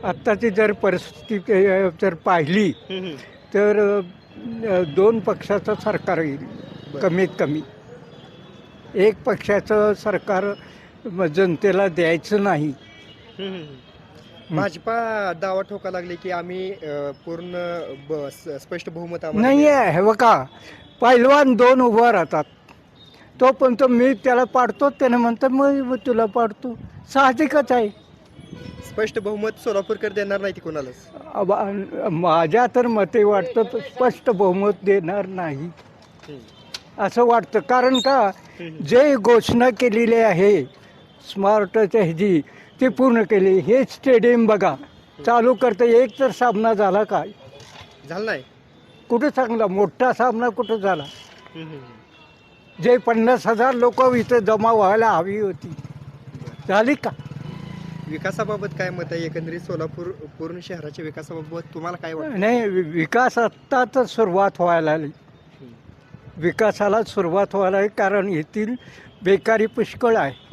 आत्ताची जर परिस्थिती जर पाहिली तर दोन पक्षाचं सरकार येईल कमीत कमी. एक पक्षाचं सरकार जनतेला द्यायचं नाही. भाजपा दावा ठोका लागले की आम्ही पूर्ण स्पष्ट बहुमत नाही आहे. हे बघा, पैलवान दोन उभं राहतात. तोपर्यंत मी त्याला पाडतो, त्याने म्हणतो मग तुला पाडतो. साहजिकच आहे. स्पष्ट बहुमत सोलापूरकर देणार नाही ती कोणालाच. माझ्या तर मते वाटतं स्पष्ट बहुमत देणार नाही असं वाटतं. कारण का, जे घोषणा केलेली आहे स्मार्टच्या ह्याची ती पूर्ण केली. हे स्टेडियम बघा चालू करतं, एक तर सामना झाला काय? झालं नाही. कुठं चांगला मोठा सामना कुठं झाला? जे 50,000 लोक इथं जमा व्हायला हवी होती, झाली का? विकासाबाबत काय मत आहे एकंदरीत सोलापूर पूर्ण शहराच्या विकासाबाबत तुम्हाला काय वाटतं? नाही, विकास आत्ताच सुरुवात व्हायला लागली. विकासाला सुरुवात व्हायला, कारण येथील बेकारी पुष्कळ आहे.